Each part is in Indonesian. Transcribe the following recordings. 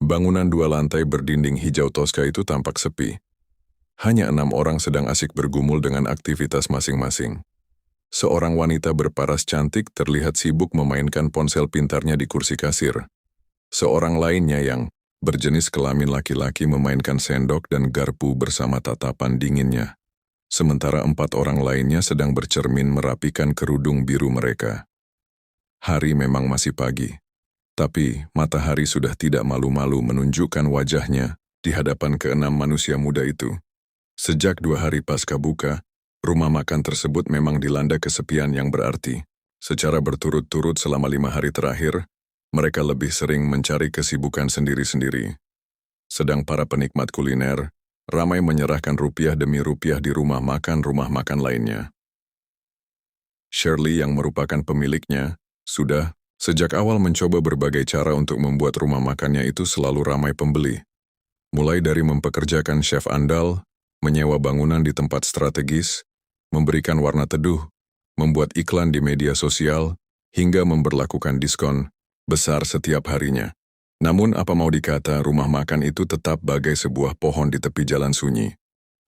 Bangunan 2 lantai berdinding hijau toska itu tampak sepi. Hanya 6 orang sedang asik bergumul dengan aktivitas masing-masing. Seorang wanita berparas cantik terlihat sibuk memainkan ponsel pintarnya di kursi kasir. Seorang lainnya yang berjenis kelamin laki-laki memainkan sendok dan garpu bersama tatapan dinginnya. Sementara 4 orang lainnya sedang bercermin merapikan kerudung biru mereka. Hari memang masih pagi, tapi matahari sudah tidak malu-malu menunjukkan wajahnya di hadapan ke-6 manusia muda itu. Sejak 2 hari pasca buka, rumah makan tersebut memang dilanda kesepian yang berarti. Secara berturut-turut selama 5 hari terakhir, mereka lebih sering mencari kesibukan sendiri-sendiri. Sedang para penikmat kuliner ramai menyerahkan rupiah demi rupiah di rumah makan lainnya. Shirley yang merupakan pemiliknya, sudah sejak awal mencoba berbagai cara untuk membuat rumah makannya itu selalu ramai pembeli. Mulai dari mempekerjakan chef andal, menyewa bangunan di tempat strategis, memberikan warna teduh, membuat iklan di media sosial, hingga memberlakukan diskon besar setiap harinya. Namun apa mau dikata, rumah makan itu tetap bagai sebuah pohon di tepi jalan sunyi.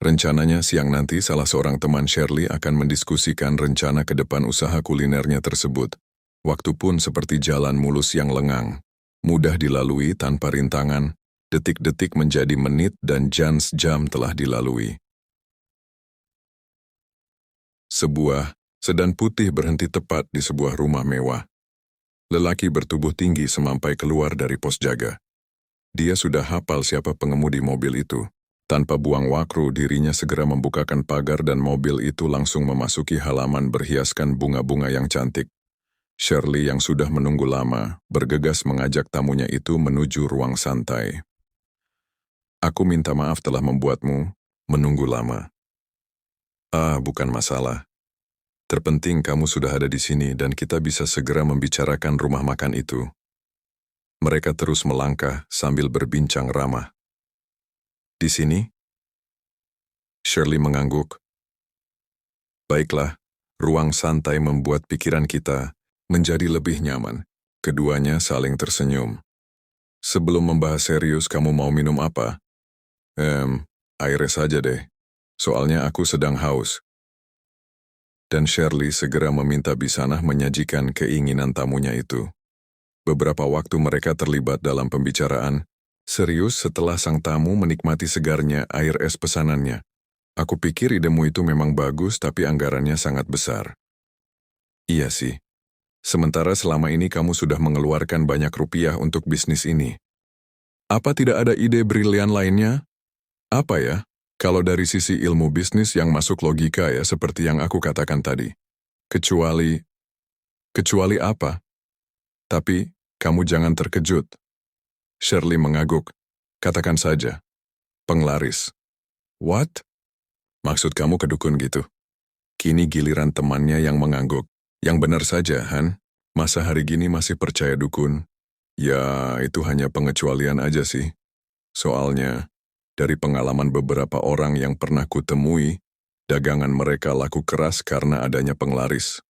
Rencananya siang nanti salah seorang teman Shirley akan mendiskusikan rencana ke depan usaha kulinernya tersebut. Waktu pun seperti jalan mulus yang lengang, mudah dilalui tanpa rintangan, detik-detik menjadi menit dan jam telah dilalui. Sebuah sedan putih berhenti tepat di sebuah rumah mewah. Lelaki bertubuh tinggi semampai keluar dari pos jaga. Dia sudah hafal siapa pengemudi mobil itu. Tanpa buang waktu, dirinya segera membukakan pagar dan mobil itu langsung memasuki halaman berhiaskan bunga-bunga yang cantik. Shirley yang sudah menunggu lama, bergegas mengajak tamunya itu menuju ruang santai. "Aku minta maaf telah membuatmu menunggu lama." Bukan masalah. Terpenting kamu sudah ada di sini dan kita bisa segera membicarakan rumah makan itu." Mereka terus melangkah sambil berbincang ramah. "Di sini?" Shirley mengangguk. "Baiklah, ruang santai membuat pikiran kita menjadi lebih nyaman." Keduanya saling tersenyum. "Sebelum membahas serius, kamu mau minum apa?" Air saja deh. Soalnya aku sedang haus." Dan Shirley segera meminta Bisanah menyajikan keinginan tamunya itu. Beberapa waktu mereka terlibat dalam pembicaraan serius setelah sang tamu menikmati segarnya air es pesanannya. "Aku pikir idemu itu memang bagus tapi anggarannya sangat besar." "Iya sih. Sementara selama ini kamu sudah mengeluarkan banyak rupiah untuk bisnis ini. Apa tidak ada ide brilian lainnya?" "Apa ya? Kalau dari sisi ilmu bisnis yang masuk logika ya seperti yang aku katakan tadi. Kecuali apa? Tapi, kamu jangan terkejut." Shirley mengaguk. "Katakan saja. Penglaris." "What? Maksud kamu kedukun gitu?" Kini giliran temannya yang mengangguk. "Yang benar saja, Han. Masa hari gini masih percaya dukun?" "Ya, itu hanya pengecualian aja sih. Soalnya, dari pengalaman beberapa orang yang pernah kutemui, dagangan mereka laku keras karena adanya penglaris."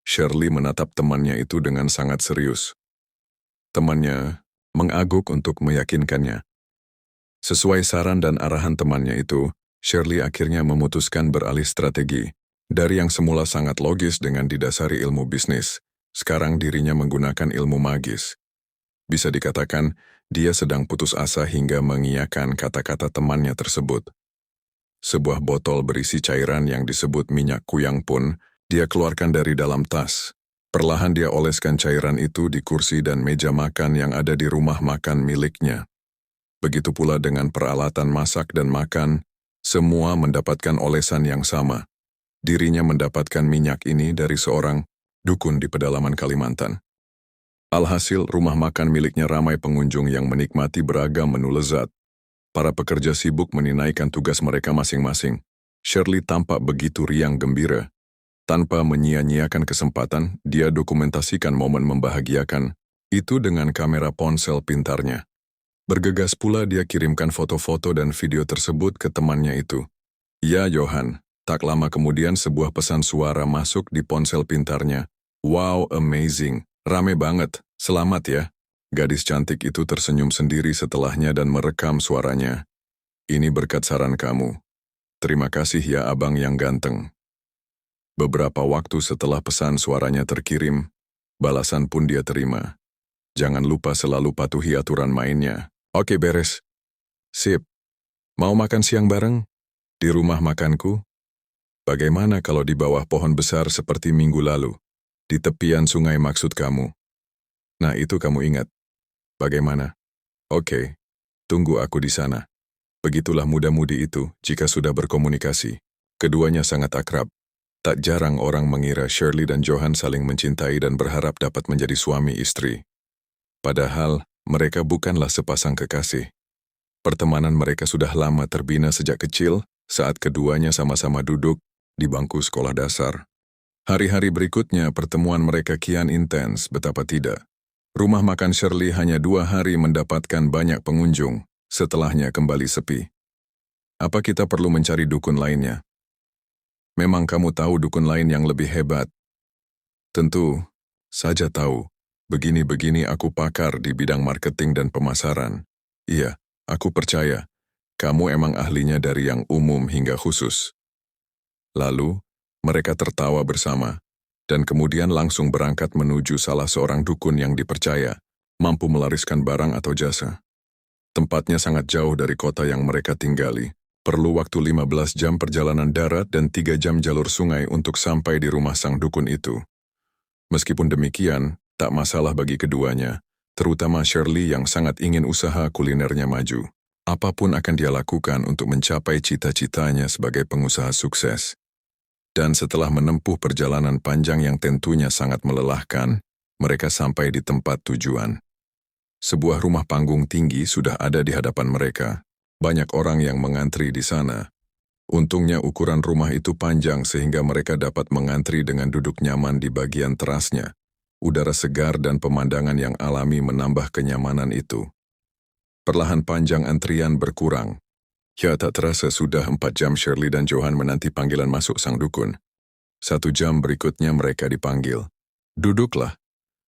Shirley menatap temannya itu dengan sangat serius. Temannya mengaguk untuk meyakinkannya. Sesuai saran dan arahan temannya itu, Shirley akhirnya memutuskan beralih strategi. Dari yang semula sangat logis dengan didasari ilmu bisnis, sekarang dirinya menggunakan ilmu magis. Bisa dikatakan, dia sedang putus asa hingga mengiyakan kata-kata temannya tersebut. Sebuah botol berisi cairan yang disebut minyak kuyang pun dia keluarkan dari dalam tas. Perlahan dia oleskan cairan itu di kursi dan meja makan yang ada di rumah makan miliknya. Begitu pula dengan peralatan masak dan makan, semua mendapatkan olesan yang sama. Dirinya mendapatkan minyak ini dari seorang dukun di pedalaman Kalimantan. Alhasil, rumah makan miliknya ramai pengunjung yang menikmati beragam menu lezat. Para pekerja sibuk menunaikan tugas mereka masing-masing. Shirley tampak begitu riang gembira. Tanpa menyia-nyiakan kesempatan, dia dokumentasikan momen membahagiakan itu dengan kamera ponsel pintarnya. Bergegas pula dia kirimkan foto-foto dan video tersebut ke temannya itu. "Ya, Johan." Tak lama kemudian sebuah pesan suara masuk di ponsel pintarnya. "Wow, amazing. Rame banget. Selamat ya. Gadis cantik itu tersenyum sendiri setelahnya dan merekam suaranya. Ini berkat saran kamu. Terima kasih ya abang yang ganteng. Beberapa waktu setelah pesan suaranya terkirim, balasan pun dia terima. Jangan lupa selalu patuhi aturan mainnya. Oke beres. Sip. Mau makan siang bareng? Di rumah makanku? Bagaimana kalau di bawah pohon besar seperti minggu lalu? Di tepian sungai maksud kamu. Nah itu kamu ingat. Bagaimana? Oke. Tunggu aku di sana. Begitulah muda-mudi itu jika sudah berkomunikasi. Keduanya sangat akrab. Tak jarang orang mengira Shirley dan Johan saling mencintai dan berharap dapat menjadi suami istri. Padahal, mereka bukanlah sepasang kekasih. Pertemanan mereka sudah lama terbina sejak kecil saat keduanya sama-sama duduk di bangku sekolah dasar. Hari-hari berikutnya pertemuan mereka kian intens, betapa tidak. Rumah makan Shirley hanya 2 hari mendapatkan banyak pengunjung, setelahnya kembali sepi. Apa kita perlu mencari dukun lainnya? Memang kamu tahu dukun lain yang lebih hebat? Tentu saja tahu. Begini-begini aku pakar di bidang marketing dan pemasaran. Iya, aku percaya. Kamu emang ahlinya dari yang umum hingga khusus. Lalu, mereka tertawa bersama, dan kemudian langsung berangkat menuju salah seorang dukun yang dipercaya, mampu melariskan barang atau jasa. Tempatnya sangat jauh dari kota yang mereka tinggali. Perlu waktu 15 jam perjalanan darat dan 3 jam jalur sungai untuk sampai di rumah sang dukun itu. Meskipun demikian, tak masalah bagi keduanya, terutama Shirley yang sangat ingin usaha kulinernya maju. Apapun akan dia lakukan untuk mencapai cita-citanya sebagai pengusaha sukses. Dan setelah menempuh perjalanan panjang yang tentunya sangat melelahkan, mereka sampai di tempat tujuan. Sebuah rumah panggung tinggi sudah ada di hadapan mereka. Banyak orang yang mengantri di sana. Untungnya ukuran rumah itu panjang sehingga mereka dapat mengantri dengan duduk nyaman di bagian terasnya. Udara segar dan pemandangan yang alami menambah kenyamanan itu. Perlahan panjang antrian berkurang. Ya tak terasa sudah 4 jam Shirley dan Johan menanti panggilan masuk sang dukun. 1 jam berikutnya mereka dipanggil. Duduklah.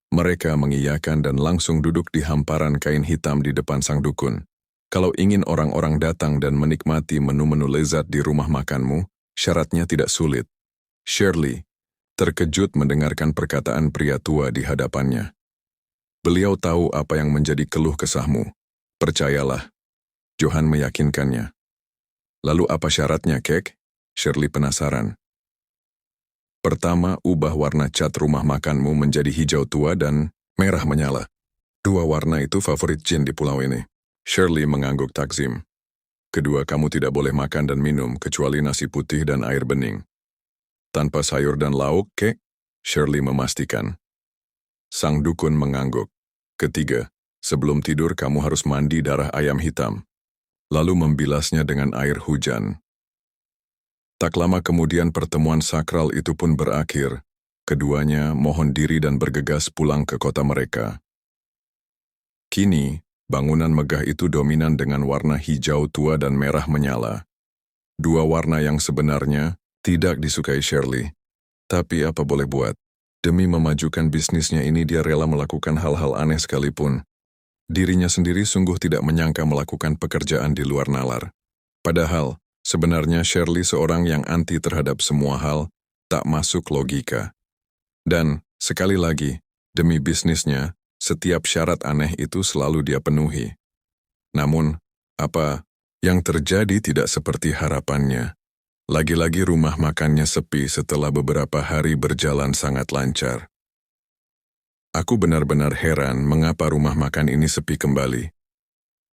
Mereka mengiyakan dan langsung duduk di hamparan kain hitam di depan sang dukun. Kalau ingin orang-orang datang dan menikmati menu-menu lezat di rumah makanmu, syaratnya tidak sulit. Shirley terkejut mendengarkan perkataan pria tua di hadapannya. Beliau tahu apa yang menjadi keluh kesahmu. Percayalah. Johan meyakinkannya. Lalu apa syaratnya, Kek? Shirley penasaran. Pertama, ubah warna cat rumah makanmu menjadi hijau tua dan merah menyala. 2 warna itu favorit Jin di pulau ini. Shirley mengangguk takzim. Kedua, kamu tidak boleh makan dan minum kecuali nasi putih dan air bening. Tanpa sayur dan lauk, Kek? Shirley memastikan. Sang dukun mengangguk. Ketiga, sebelum tidur kamu harus mandi darah ayam hitam. Lalu membilasnya dengan air hujan. Tak lama kemudian pertemuan sakral itu pun berakhir. Keduanya mohon diri dan bergegas pulang ke kota mereka. Kini, bangunan megah itu dominan dengan warna hijau tua dan merah menyala. 2 warna yang sebenarnya tidak disukai Shirley. Tapi apa boleh buat? Demi memajukan bisnisnya ini dia rela melakukan hal-hal aneh sekalipun. Dirinya sendiri sungguh tidak menyangka melakukan pekerjaan di luar nalar. Padahal, sebenarnya Shirley seorang yang anti terhadap semua hal, tak masuk logika. Dan, sekali lagi, demi bisnisnya, setiap syarat aneh itu selalu dia penuhi. Namun, apa yang terjadi tidak seperti harapannya. Lagi-lagi rumah makannya sepi setelah beberapa hari berjalan sangat lancar. Aku benar-benar heran mengapa rumah makan ini sepi kembali.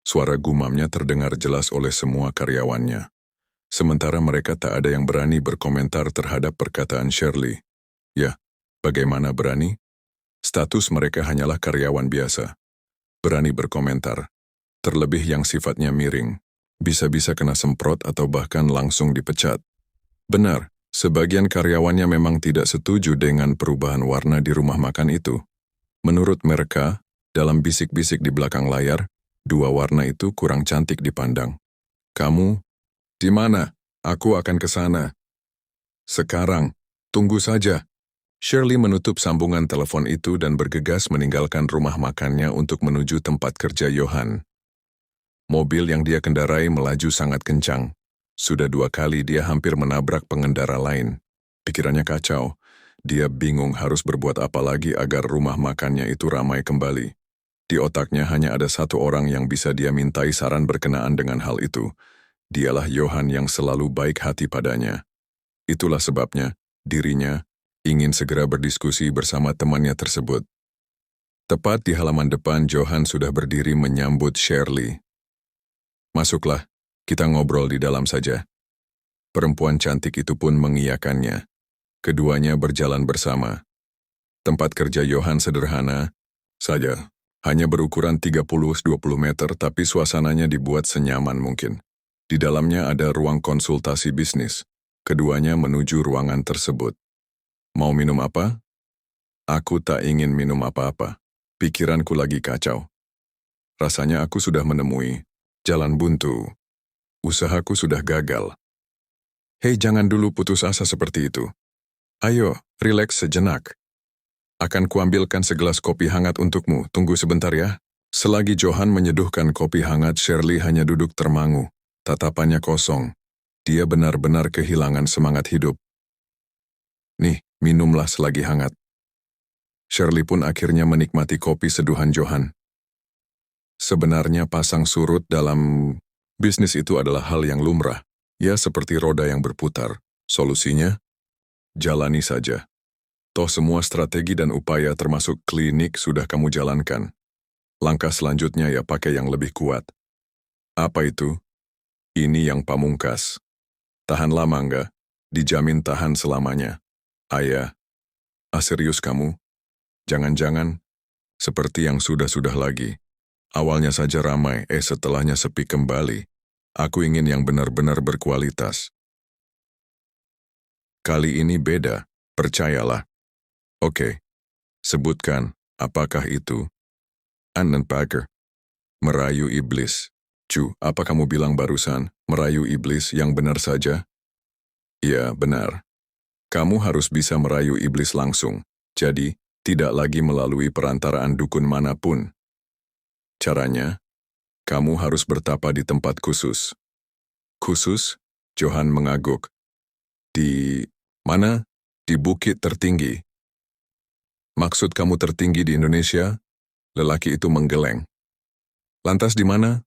Suara gumamnya terdengar jelas oleh semua karyawannya. Sementara mereka tak ada yang berani berkomentar terhadap perkataan Shirley. Ya, bagaimana berani? Status mereka hanyalah karyawan biasa. Berani berkomentar. Terlebih yang sifatnya miring. Bisa-bisa kena semprot atau bahkan langsung dipecat. Benar, sebagian karyawannya memang tidak setuju dengan perubahan warna di rumah makan itu. Menurut mereka, dalam bisik-bisik di belakang layar, 2 warna itu kurang cantik dipandang. Kamu? Di mana? Aku akan ke sana. Sekarang, tunggu saja. Shirley menutup sambungan telepon itu dan bergegas meninggalkan rumah makannya untuk menuju tempat kerja Johan. Mobil yang dia kendarai melaju sangat kencang. Sudah 2 kali dia hampir menabrak pengendara lain. Pikirannya kacau. Dia bingung harus berbuat apa lagi agar rumah makannya itu ramai kembali. Di otaknya hanya ada satu orang yang bisa dia mintai saran berkenaan dengan hal itu. Dialah Johan yang selalu baik hati padanya. Itulah sebabnya dirinya ingin segera berdiskusi bersama temannya tersebut. Tepat di halaman depan, Johan sudah berdiri menyambut Shirley. "Masuklah, kita ngobrol di dalam saja." Perempuan cantik itu pun mengiyakannya. Keduanya berjalan bersama. Tempat kerja Johan sederhana saja, hanya berukuran 30-20 meter, tapi suasananya dibuat senyaman mungkin. Di dalamnya ada ruang konsultasi bisnis. Keduanya menuju ruangan tersebut. "Mau minum apa?" "Aku tak ingin minum apa-apa. Pikiranku lagi kacau. Rasanya aku sudah menemui jalan buntu. Usahaku sudah gagal." "Hei, jangan dulu putus asa seperti itu. Ayo, rileks sejenak. Akan kuambilkan segelas kopi hangat untukmu. Tunggu sebentar ya." Selagi Johan menyeduhkan kopi hangat, Shirley hanya duduk termangu. Tatapannya kosong. Dia benar-benar kehilangan semangat hidup. "Nih, minumlah selagi hangat." Shirley pun akhirnya menikmati kopi seduhan Johan. Sebenarnya pasang surut dalam bisnis itu adalah hal yang lumrah. Ya, seperti roda yang berputar. Solusinya? Jalani saja. Toh semua strategi dan upaya termasuk klinik sudah kamu jalankan. Langkah selanjutnya ya pakai yang lebih kuat. Apa itu? Ini yang pamungkas. Tahan lama enggak? Dijamin tahan selamanya. Ayah. Serius kamu? Jangan-jangan seperti yang sudah-sudah lagi. Awalnya saja ramai, setelahnya sepi kembali. Aku ingin yang benar-benar berkualitas. Kali ini beda, percayalah. Oke, sebutkan, apakah itu? Anand Packer. Merayu iblis. Cu, apa kamu bilang barusan? Merayu iblis yang benar saja? Ya, benar. Kamu harus bisa merayu iblis langsung. Jadi, tidak lagi melalui perantaraan dukun manapun. Caranya, kamu harus bertapa di tempat khusus. Khusus? Johan mengaguk. Di mana? Di bukit tertinggi. Maksud kamu tertinggi di Indonesia? Lelaki itu menggeleng. Lantas di mana?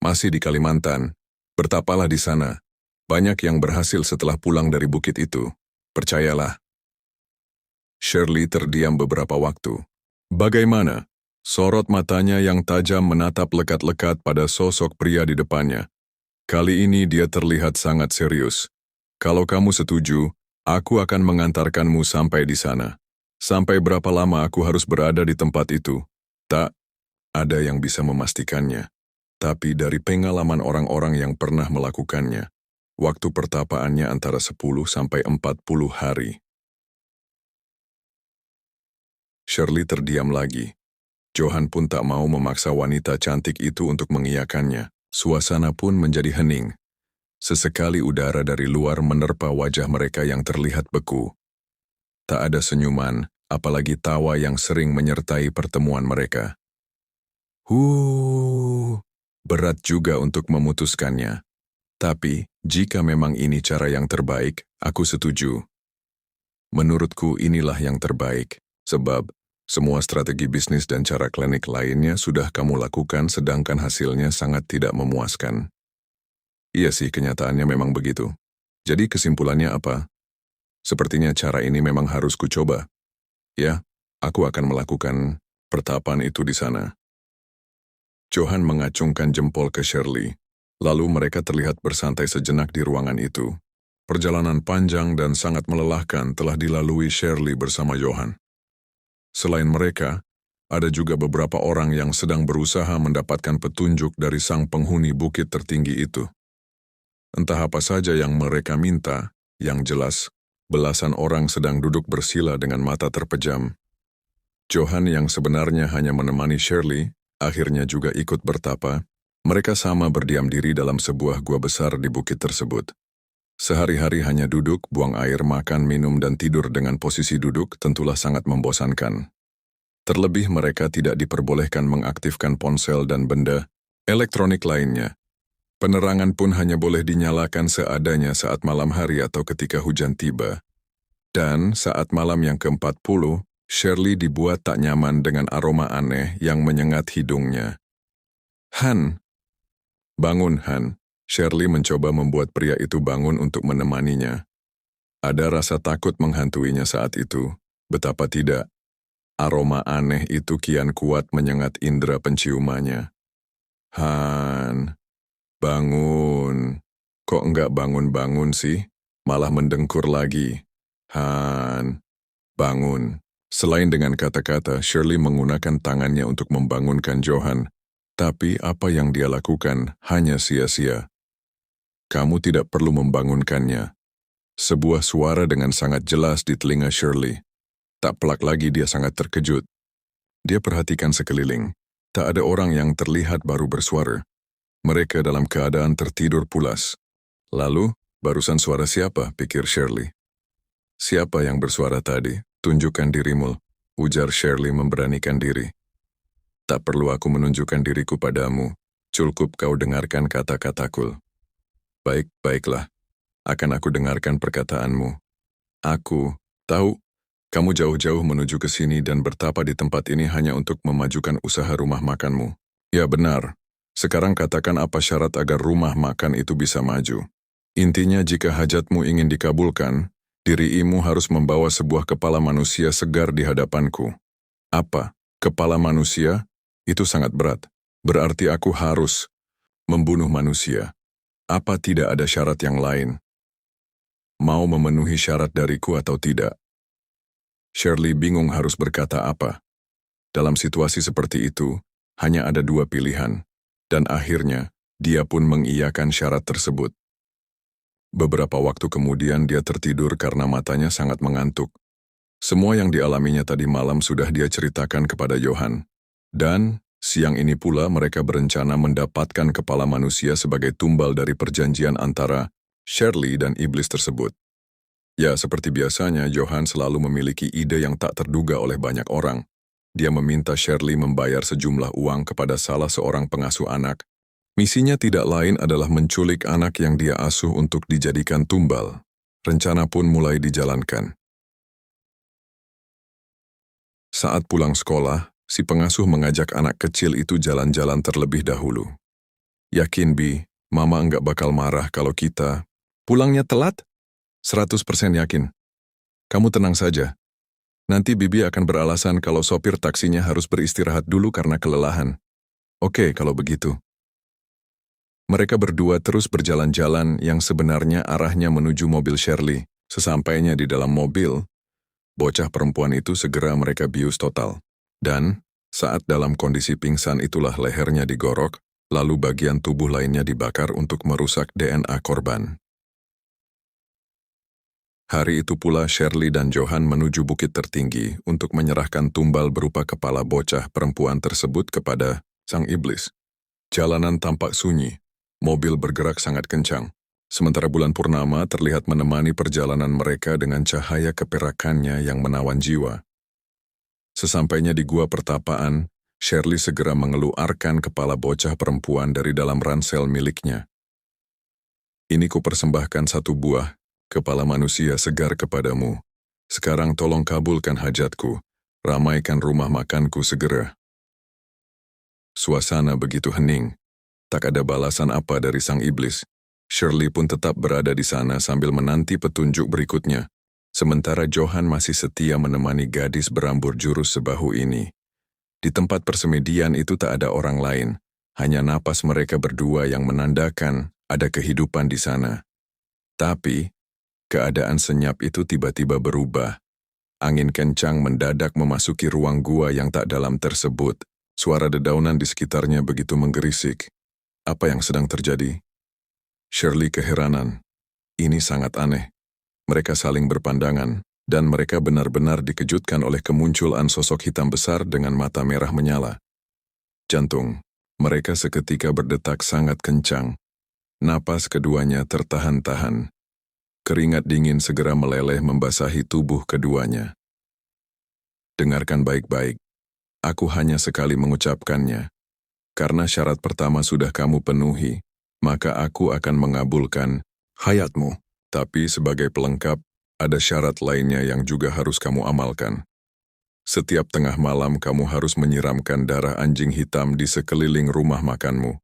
Masih di Kalimantan. Bertapalah di sana. Banyak yang berhasil setelah pulang dari bukit itu. Percayalah. Shirley terdiam beberapa waktu. Bagaimana? Sorot matanya yang tajam menatap lekat-lekat pada sosok pria di depannya. Kali ini dia terlihat sangat serius. Kalau kamu setuju, aku akan mengantarkanmu sampai di sana. Sampai berapa lama aku harus berada di tempat itu? Tak ada yang bisa memastikannya. Tapi dari pengalaman orang-orang yang pernah melakukannya, waktu pertapaannya antara 10 sampai 40 hari. Shirley terdiam lagi. Johan pun tak mau memaksa wanita cantik itu untuk mengiyakannya. Suasana pun menjadi hening. Sesekali udara dari luar menerpa wajah mereka yang terlihat beku. Tak ada senyuman, apalagi tawa yang sering menyertai pertemuan mereka. Berat juga untuk memutuskannya. Tapi, jika memang ini cara yang terbaik, aku setuju. Menurutku inilah yang terbaik, sebab semua strategi bisnis dan cara klinik lainnya sudah kamu lakukan sedangkan hasilnya sangat tidak memuaskan. Iya sih, kenyataannya memang begitu. Jadi kesimpulannya apa? Sepertinya cara ini memang harus kucoba. Ya, aku akan melakukan pertapan itu di sana. Johan mengacungkan jempol ke Shirley. Lalu mereka terlihat bersantai sejenak di ruangan itu. Perjalanan panjang dan sangat melelahkan telah dilalui Shirley bersama Johan. Selain mereka, ada juga beberapa orang yang sedang berusaha mendapatkan petunjuk dari sang penghuni bukit tertinggi itu. Entah apa saja yang mereka minta, yang jelas, belasan orang sedang duduk bersila dengan mata terpejam. Johan yang sebenarnya hanya menemani Shirley, akhirnya juga ikut bertapa. Mereka sama berdiam diri dalam sebuah gua besar di bukit tersebut. Sehari-hari hanya duduk, buang air, makan, minum, dan tidur dengan posisi duduk tentulah sangat membosankan. Terlebih mereka tidak diperbolehkan mengaktifkan ponsel dan benda elektronik lainnya. Penerangan pun hanya boleh dinyalakan seadanya saat malam hari atau ketika hujan tiba. Dan saat malam yang ke-40, Shirley dibuat tak nyaman dengan aroma aneh yang menyengat hidungnya. Han, bangun Han. Shirley mencoba membuat pria itu bangun untuk menemaninya. Ada rasa takut menghantuinya saat itu. Betapa tidak. Aroma aneh itu kian kuat menyengat indera penciumannya. Han, bangun. Kok enggak bangun-bangun sih? Malah mendengkur lagi. Han, bangun. Selain dengan kata-kata, Shirley menggunakan tangannya untuk membangunkan Johan. Tapi apa yang dia lakukan hanya sia-sia. Kamu tidak perlu membangunkannya. Sebuah suara dengan sangat jelas di telinga Shirley. Tak pelak lagi dia sangat terkejut. Dia perhatikan sekeliling. Tak ada orang yang terlihat baru bersuara. Mereka dalam keadaan tertidur pulas. Lalu, barusan suara siapa, pikir Shirley. Siapa yang bersuara tadi? Tunjukkan dirimu, ujar Shirley memberanikan diri. Tak perlu aku menunjukkan diriku padamu. Cukup kau dengarkan kata-kataku. Baiklah. Akan aku dengarkan perkataanmu. Aku tahu kamu jauh-jauh menuju ke sini dan bertapa di tempat ini hanya untuk memajukan usaha rumah makanmu. Ya benar. Sekarang katakan apa syarat agar rumah makan itu bisa maju. Intinya jika hajatmu ingin dikabulkan, dirimu harus membawa sebuah kepala manusia segar di hadapanku. Apa? Kepala manusia? Itu sangat berat. Berarti aku harus membunuh manusia. Apa tidak ada syarat yang lain? Mau memenuhi syarat dariku atau tidak? Shirley bingung harus berkata apa. Dalam situasi seperti itu, hanya ada dua pilihan. Dan akhirnya, dia pun mengiyakan syarat tersebut. Beberapa waktu kemudian dia tertidur karena matanya sangat mengantuk. Semua yang dialaminya tadi malam sudah dia ceritakan kepada Johan. Dan siang ini pula mereka berencana mendapatkan kepala manusia sebagai tumbal dari perjanjian antara Shirley dan iblis tersebut. Ya, seperti biasanya, Johan selalu memiliki ide yang tak terduga oleh banyak orang. Dia meminta Shirley membayar sejumlah uang kepada salah seorang pengasuh anak. Misinya tidak lain adalah menculik anak yang dia asuh untuk dijadikan tumbal. Rencana pun mulai dijalankan. Saat pulang sekolah, si pengasuh mengajak anak kecil itu jalan-jalan terlebih dahulu. Yakin, Bi, Mama enggak bakal marah kalau kita pulangnya telat? 100% yakin. Kamu tenang saja. Nanti Bibi akan beralasan kalau sopir taksinya harus beristirahat dulu karena kelelahan. Oke, kalau begitu. Mereka berdua terus berjalan-jalan yang sebenarnya arahnya menuju mobil Shirley. Sesampainya di dalam mobil, bocah perempuan itu segera mereka bius total. Dan, saat dalam kondisi pingsan itulah lehernya digorok, lalu bagian tubuh lainnya dibakar untuk merusak DNA korban. Hari itu pula Shirley dan Johan menuju bukit tertinggi untuk menyerahkan tumbal berupa kepala bocah perempuan tersebut kepada sang iblis. Jalanan tampak sunyi, mobil bergerak sangat kencang. Sementara bulan purnama terlihat menemani perjalanan mereka dengan cahaya keperakannya yang menawan jiwa. Sesampainya di gua pertapaan, Shirley segera mengeluarkan kepala bocah perempuan dari dalam ransel miliknya. Ini kupersembahkan satu buah kepala manusia segar kepadamu. Sekarang tolong kabulkan hajatku, ramaikan rumah makanku segera. Suasana begitu hening. Tak ada balasan apa dari sang iblis. Shirley pun tetap berada di sana sambil menanti petunjuk berikutnya. Sementara Johan masih setia menemani gadis berambut jurus sebahu ini. Di tempat persemedian itu tak ada orang lain. Hanya napas mereka berdua yang menandakan ada kehidupan di sana. Tapi, keadaan senyap itu tiba-tiba berubah. Angin kencang mendadak memasuki ruang gua yang tak dalam tersebut. Suara dedaunan di sekitarnya begitu menggerisik. Apa yang sedang terjadi? Shirley keheranan. Ini sangat aneh. Mereka saling berpandangan, dan mereka benar-benar dikejutkan oleh kemunculan sosok hitam besar dengan mata merah menyala. Jantung mereka seketika berdetak sangat kencang. Napas keduanya tertahan-tahan. Keringat dingin segera meleleh membasahi tubuh keduanya. Dengarkan baik-baik. Aku hanya sekali mengucapkannya. Karena syarat pertama sudah kamu penuhi, maka aku akan mengabulkan hayatmu. Tapi sebagai pelengkap, ada syarat lainnya yang juga harus kamu amalkan. Setiap tengah malam kamu harus menyiramkan darah anjing hitam di sekeliling rumah makanmu.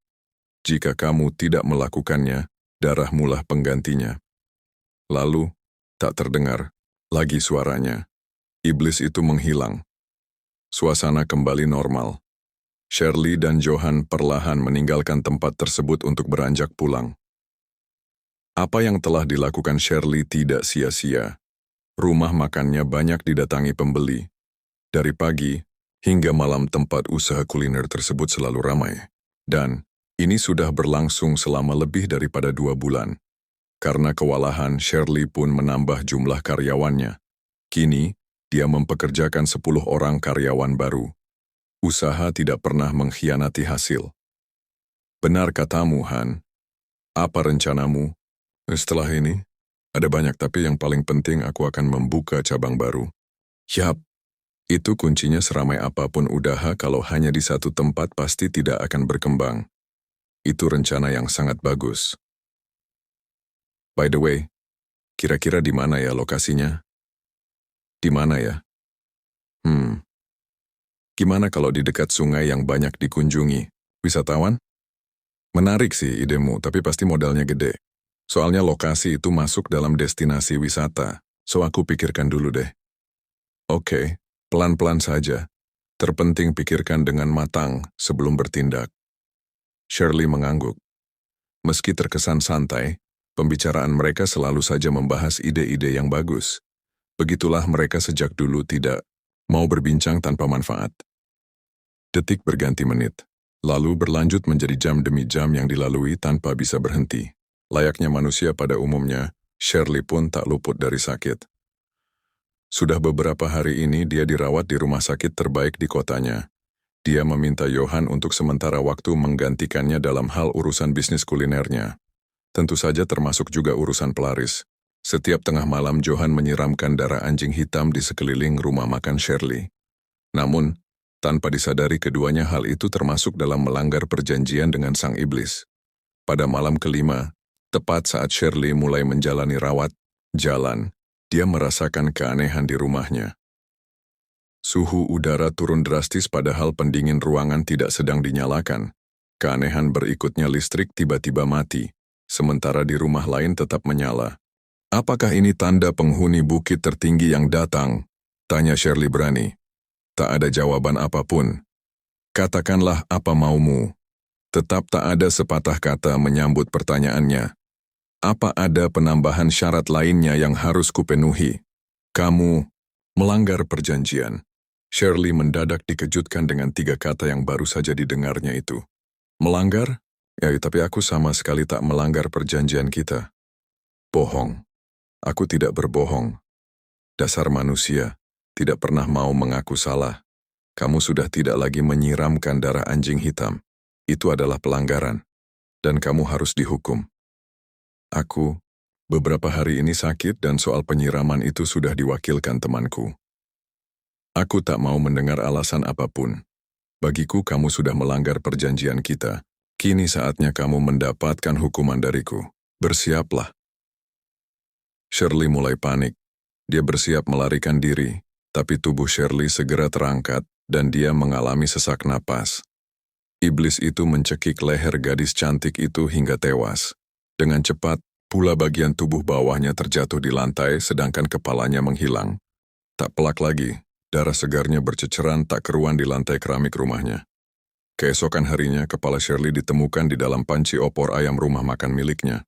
Jika kamu tidak melakukannya, darahmulah penggantinya. Lalu, tak terdengar lagi suaranya. Iblis itu menghilang. Suasana kembali normal. Shirley dan Johan perlahan meninggalkan tempat tersebut untuk beranjak pulang. Apa yang telah dilakukan Shirley tidak sia-sia. Rumah makannya banyak didatangi pembeli. Dari pagi hingga malam tempat usaha kuliner tersebut selalu ramai. Dan ini sudah berlangsung selama lebih daripada 2 bulan. Karena kewalahan, Shirley pun menambah jumlah karyawannya. Kini, dia mempekerjakan 10 orang karyawan baru. Usaha tidak pernah mengkhianati hasil. Benar katamu, Han. Apa rencanamu? Setelah ini, ada banyak tapi yang paling penting aku akan membuka cabang baru. Yap, itu kuncinya seramai apapun usaha kalau hanya di satu tempat pasti tidak akan berkembang. Itu rencana yang sangat bagus. By the way, kira-kira di mana ya lokasinya? Di mana ya? Gimana kalau di dekat sungai yang banyak dikunjungi? Wisatawan? Menarik sih idemu, tapi pasti modalnya gede. Soalnya lokasi itu masuk dalam destinasi wisata, so aku pikirkan dulu deh. Oke, pelan-pelan saja. Terpenting pikirkan dengan matang sebelum bertindak. Shirley mengangguk. Meski terkesan santai, pembicaraan mereka selalu saja membahas ide-ide yang bagus. Begitulah mereka sejak dulu tidak mau berbincang tanpa manfaat. Detik berganti menit, lalu berlanjut menjadi jam demi jam yang dilalui tanpa bisa berhenti. Layaknya manusia pada umumnya, Shirley pun tak luput dari sakit. Sudah beberapa hari ini dia dirawat di rumah sakit terbaik di kotanya. Dia meminta Johan untuk sementara waktu menggantikannya dalam hal urusan bisnis kulinernya. Tentu saja termasuk juga urusan pelaris. Setiap tengah malam Johan menyiramkan darah anjing hitam di sekeliling rumah makan Shirley. Namun, tanpa disadari keduanya hal itu termasuk dalam melanggar perjanjian dengan sang iblis. Pada malam kelima, tepat saat Shirley mulai menjalani rawat jalan, dia merasakan keanehan di rumahnya. Suhu udara turun drastis padahal pendingin ruangan tidak sedang dinyalakan. Keanehan berikutnya listrik tiba-tiba mati, sementara di rumah lain tetap menyala. Apakah ini tanda penghuni bukit tertinggi yang datang? Tanya Shirley berani. Tak ada jawaban apapun. Katakanlah apa maumu. Tetap tak ada sepatah kata menyambut pertanyaannya. Apa ada penambahan syarat lainnya yang harus kupenuhi? Kamu melanggar perjanjian. Shirley mendadak dikejutkan dengan 3 kata yang baru saja didengarnya itu. Melanggar? Ya, tapi aku sama sekali tak melanggar perjanjian kita. Bohong. Aku tidak berbohong. Dasar manusia, tidak pernah mau mengaku salah. Kamu sudah tidak lagi menyiramkan darah anjing hitam. Itu adalah pelanggaran. Dan kamu harus dihukum. Aku, beberapa hari ini sakit dan soal penyiraman itu sudah diwakilkan temanku. Aku tak mau mendengar alasan apapun. Bagiku kamu sudah melanggar perjanjian kita. Kini saatnya kamu mendapatkan hukuman dariku. Bersiaplah. Shirley mulai panik. Dia bersiap melarikan diri, tapi tubuh Shirley segera terangkat dan dia mengalami sesak napas. Iblis itu mencekik leher gadis cantik itu hingga tewas. Dengan cepat, pula bagian tubuh bawahnya terjatuh di lantai sedangkan kepalanya menghilang. Tak pelak lagi, darah segarnya berceceran tak keruan di lantai keramik rumahnya. Keesokan harinya, kepala Shirley ditemukan di dalam panci opor ayam rumah makan miliknya.